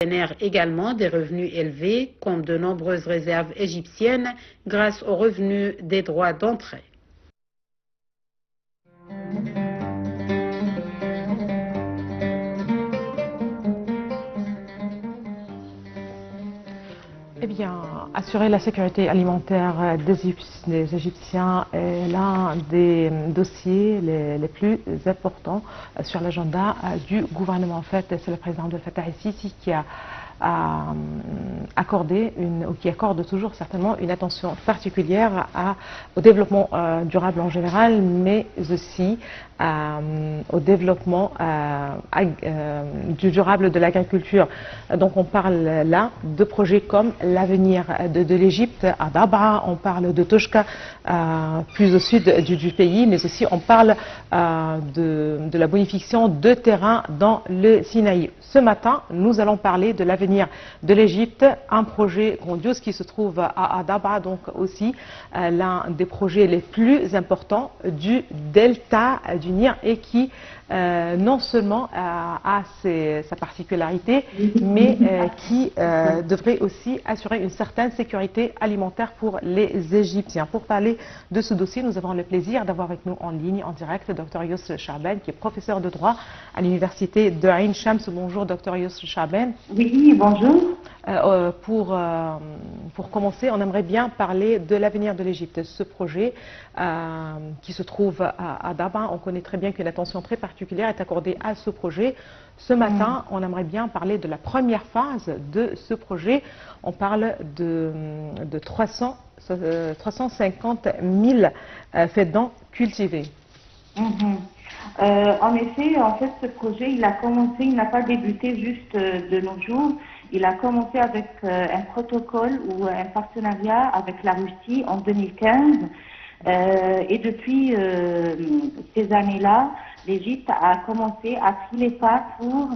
génère également des revenus élevés, comme de nombreuses réserves égyptiennes, grâce aux revenus des droits d'entrée. Eh bien, assurer la sécurité alimentaire des Égyptiens est l'un des dossiers les plus importants sur l'agenda du gouvernement. En fait, c'est le président Abdel Fattah el-Sisi qui a accordé qui accorde toujours certainement une attention particulière au développement durable en général, mais aussi au développement du durable de l'agriculture. Donc on parle là de projets comme l'avenir de l'Égypte à Dabra, on parle de Toshka plus au sud du pays, mais aussi on parle de la bonification de terrains dans le Sinaï. Ce matin, nous allons parler de l'avenir de l'Égypte, un projet grandiose qui se trouve à Dabra, donc aussi l'un des projets les plus importants du delta du Nil et qui non seulement a sa particularité, mais qui devrait aussi assurer une certaine sécurité alimentaire pour les Égyptiens. Pour parler de ce dossier, nous avons le plaisir d'avoir avec nous en ligne, en direct, Dr Youssef Chaben, qui est professeur de droit à l'université de Ain Shams. Bonjour, Dr Youssef Chaben. Oui, bonjour. Pour commencer, on aimerait bien parler de l'avenir de l'Égypte. Ce projet qui se trouve à Dabra, on connaît très bien qu'une attention très particulière est accordée à ce projet. Ce matin, on aimerait bien parler de la première phase de ce projet. On parle de 350 000 faidans cultivés. En effet, en fait, ce projet, il n'a pas débuté juste de nos jours. Il a commencé avec un protocole ou un partenariat avec la Russie en 2015. Et depuis ces années-là, l'Égypte a commencé à filer pas pour,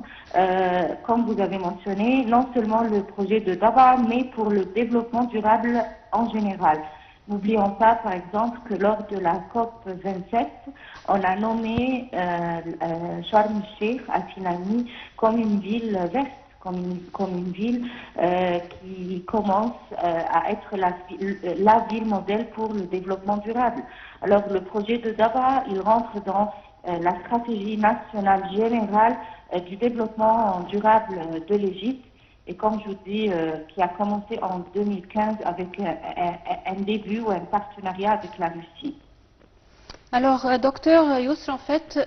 comme vous avez mentionné, non seulement le projet de Dabra, mais pour le développement durable en général. N'oublions pas, par exemple, que lors de la COP 27, on a nommé Sharm el-Sheikh à Sinaï comme une ville verte, comme une ville qui commence à être la ville modèle pour le développement durable. Alors le projet de Dabra, il rentre dans la stratégie nationale générale du développement durable de l'Égypte. Et comme je vous dis, qui a commencé en 2015 avec un début ou un partenariat avec la Russie. Alors, docteur Youssef, en fait,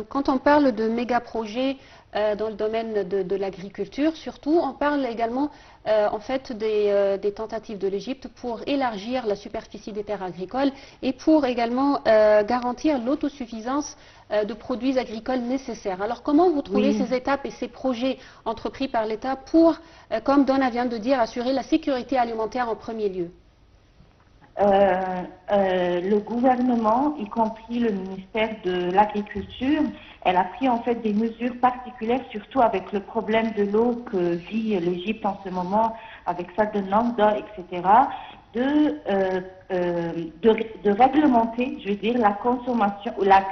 quand on parle de méga-projets dans le domaine de l'agriculture, surtout, on parle également en fait des tentatives de l'Égypte pour élargir la superficie des terres agricoles et pour également garantir l'autosuffisance de produits agricoles nécessaires. Alors, comment vous trouvez ces étapes et ces projets entrepris par l'État pour, comme Donna vient de dire, assurer la sécurité alimentaire en premier lieu? Le gouvernement, y compris le ministère de l'Agriculture, elle a pris en fait des mesures particulières, surtout avec le problème de l'eau que vit l'Égypte en ce moment, avec ça de Nanda, etc., de réglementer, je veux dire, la consommation, la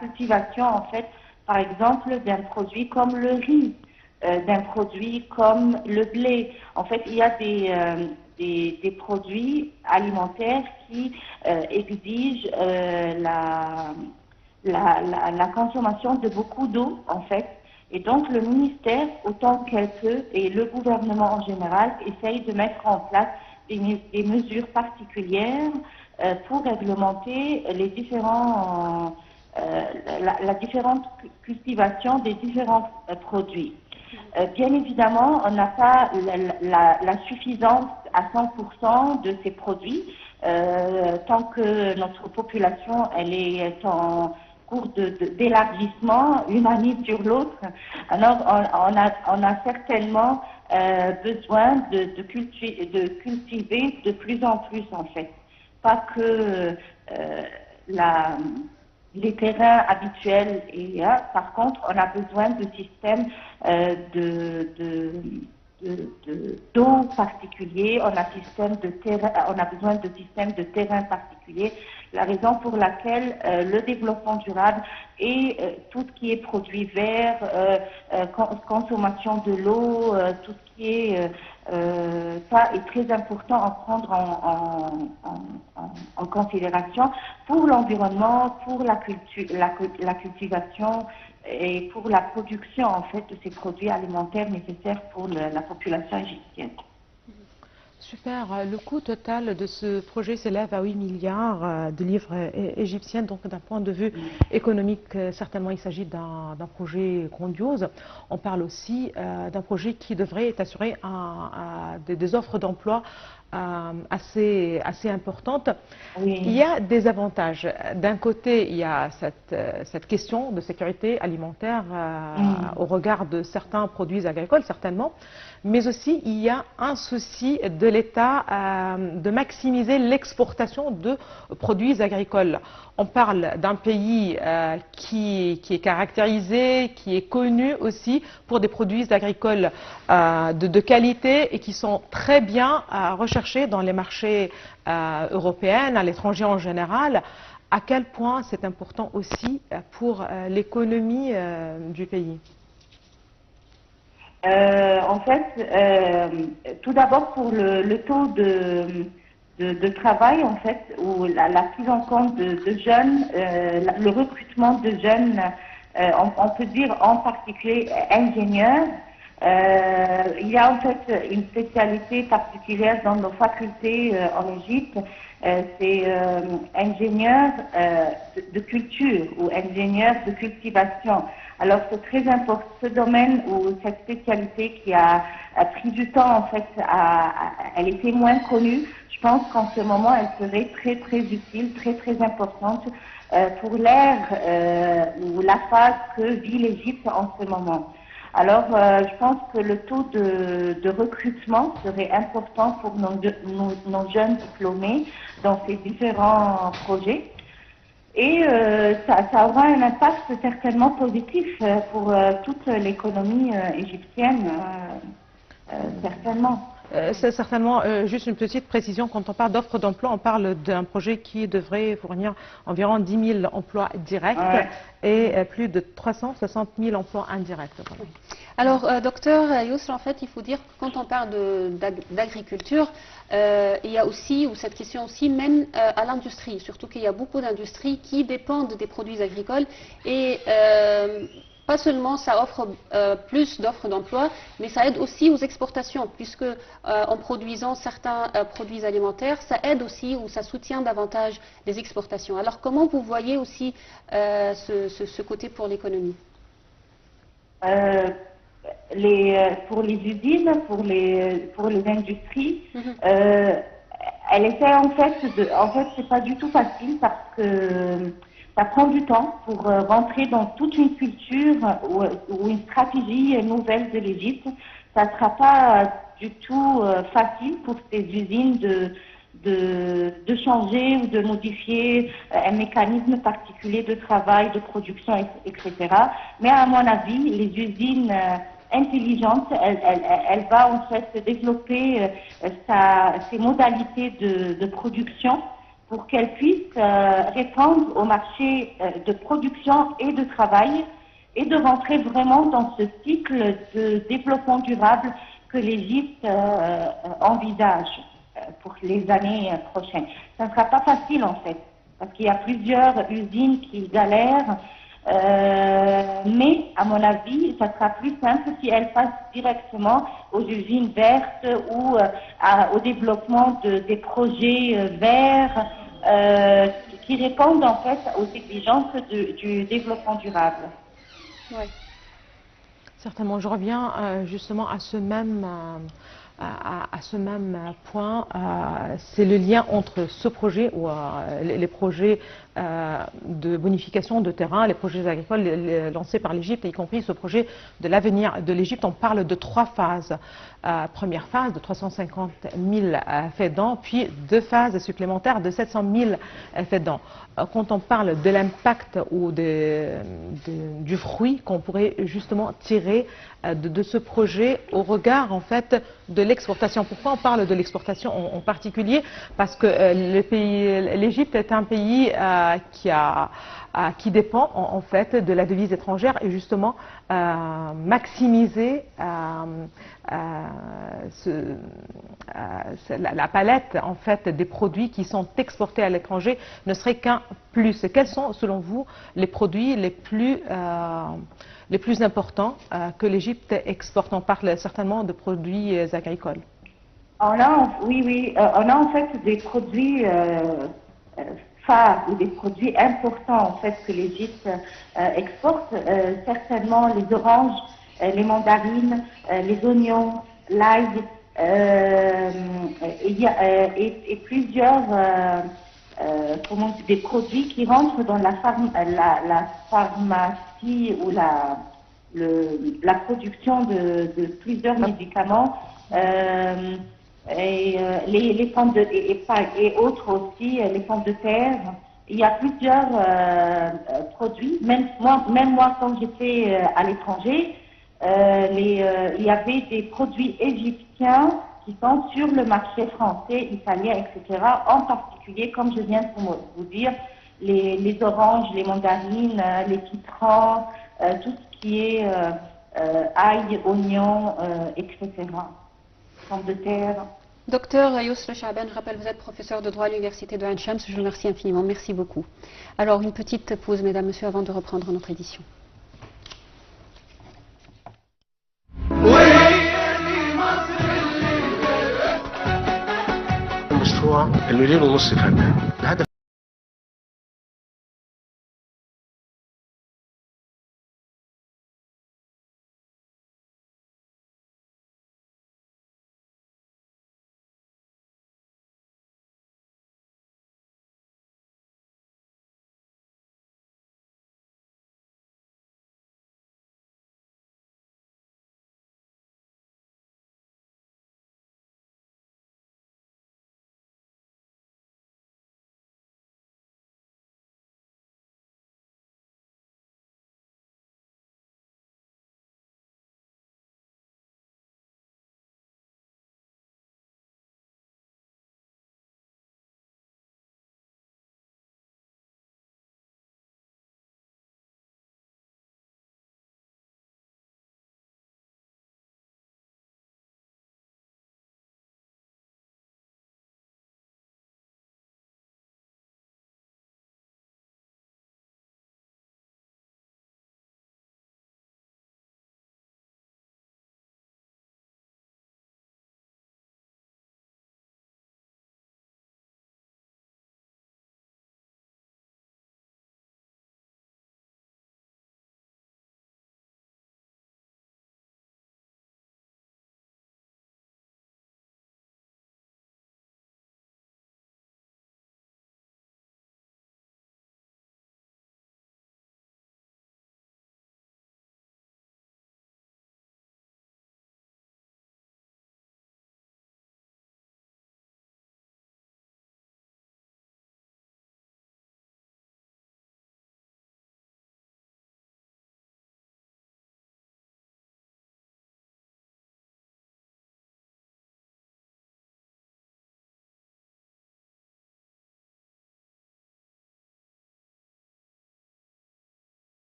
cultivation, en fait, par exemple, d'un produit comme le riz, d'un produit comme le blé. En fait, il y a des produits alimentaires qui exigent la consommation de beaucoup d'eau, en fait. Et donc, le ministère, autant qu'elle peut, et le gouvernement en général, essaye de mettre en place des mesures particulières pour réglementer les la différente cultivation des différents produits. Bien évidemment, on n'a pas la suffisance à 100% de ces produits tant que notre population elle est en cours d'élargissement une année sur l'autre. Alors, on a certainement besoin de cultiver de plus en plus, en fait. Pas que les terrains habituels, et par contre, on a besoin de systèmes d'eau particulier, on a besoin de systèmes de terrain particuliers. La raison pour laquelle le développement durable et tout ce qui est produits verts, consommation de l'eau, tout ce qui est ça est très important à prendre en considération pour l'environnement, pour la cultivation et pour la production en fait de ces produits alimentaires nécessaires pour la population égyptienne. Super. Le coût total de ce projet s'élève à 8 milliards de livres égyptiennes. Donc, d'un point de vue économique, certainement, il s'agit d'un projet grandiose. On parle aussi d'un projet qui devrait assurer des offres d'emploi assez importantes. Oui. Il y a des avantages. D'un côté, il y a cette question de sécurité alimentaire au regard de certains produits agricoles, certainement. Mais aussi, il y a un souci de l'État de maximiser l'exportation de produits agricoles. On parle d'un pays qui est caractérisé, qui est connu aussi pour des produits agricoles de qualité et qui sont très bien recherchés dans les marchés européens, à l'étranger en général. À quel point c'est important aussi pour l'économie du pays? En fait, tout d'abord pour le taux de travail, en fait, ou la prise en compte de jeunes, le recrutement de jeunes, on peut dire en particulier ingénieurs. Il y a en fait une spécialité particulière dans nos facultés en Égypte, c'est ingénieur de culture ou ingénieur de cultivation. Alors c'est très important, ce domaine ou cette spécialité qui a pris du temps en fait, elle était moins connue. Je pense qu'en ce moment elle serait très utile, très importante pour l'ère ou la phase que vit l'Égypte en ce moment. Alors, je pense que le taux de recrutement serait important pour nos jeunes diplômés dans ces différents projets. Et ça aura un impact certainement positif pour toute l'économie égyptienne, certainement. C'est certainement juste une petite précision. Quand on parle d'offres d'emploi, on parle d'un projet qui devrait fournir environ 10 000 emplois directs et plus de 360 000 emplois indirects. Voilà. Alors, docteur Youssra, en fait, il faut dire que quand on parle d'agriculture, il y a aussi, ou cette question aussi mène à l'industrie, surtout qu'il y a beaucoup d'industries qui dépendent des produits agricoles et pas seulement ça offre plus d'offres d'emploi, mais ça aide aussi aux exportations, puisque en produisant certains produits alimentaires, ça aide aussi ou ça soutient davantage les exportations. Alors comment vous voyez aussi ce côté pour l'économie? Pour les usines, pour les industries, elle essaie en fait c'est pas du tout facile parce que ça prend du temps pour rentrer dans toute une culture ou une stratégie nouvelle de l'Égypte. Ça ne sera pas du tout facile pour ces usines de changer ou de modifier un mécanisme particulier de travail, de production, etc. Mais à mon avis, les usines intelligentes, elle va en fait développer ses modalités de production pour qu'elle puisse répondre au marché de production et de travail et de rentrer vraiment dans ce cycle de développement durable que l'Égypte envisage pour les années prochaines. Ça ne sera pas facile en fait, parce qu'il y a plusieurs usines qui galèrent, mais à mon avis, ça sera plus simple si elles passent directement aux usines vertes ou au développement des projets verts qui répondent en fait aux exigences du développement durable. Oui. Certainement, je reviens justement à ce même à ce même point, c'est le lien entre ce projet ou les projets de bonification de terrain, les projets agricoles lancés par l'Égypte, y compris ce projet de l'avenir de l'Égypte. On parle de 3 phases. Première phase de 350 000 faidans, puis 2 phases supplémentaires de 700 000 faidans. Quand on parle de l'impact ou du fruit qu'on pourrait justement tirer de ce projet au regard en fait de l'exportation. Pourquoi on parle de l'exportation en particulier? Parce que l'Égypte est un pays qui dépend en fait de la devise étrangère et justement maximiser la palette en fait des produits qui sont exportés à l'étranger ne serait qu'un plus. Quels sont selon vous les produits les plus importants que l'Égypte exporte? On parle certainement de produits agricoles. On a en fait des produits phares ou des produits importants en fait que l'Égypte exporte. Certainement les oranges, les mandarines, les oignons, l'ail, et plusieurs des produits qui rentrent dans la pharmacie ou la production de plusieurs médicaments. Les pommes et autres aussi, les pommes de terre. Il y a plusieurs produits. Même moi, quand j'étais à l'étranger, il y avait des produits égyptiens qui sont sur le marché français, italien, etc. En particulier, comme je viens de vous dire, les oranges, les mandarines, les citrons, tout ce qui est ail, oignons, etc. Pommes de terre. Docteur Yousra Chaaban, je rappelle, vous êtes professeur de droit à l'université de Ain Shams. Je vous remercie infiniment. Merci beaucoup. Alors, une petite pause, mesdames, messieurs, avant de reprendre notre édition. مشروع المليون ونص فدان. الهدف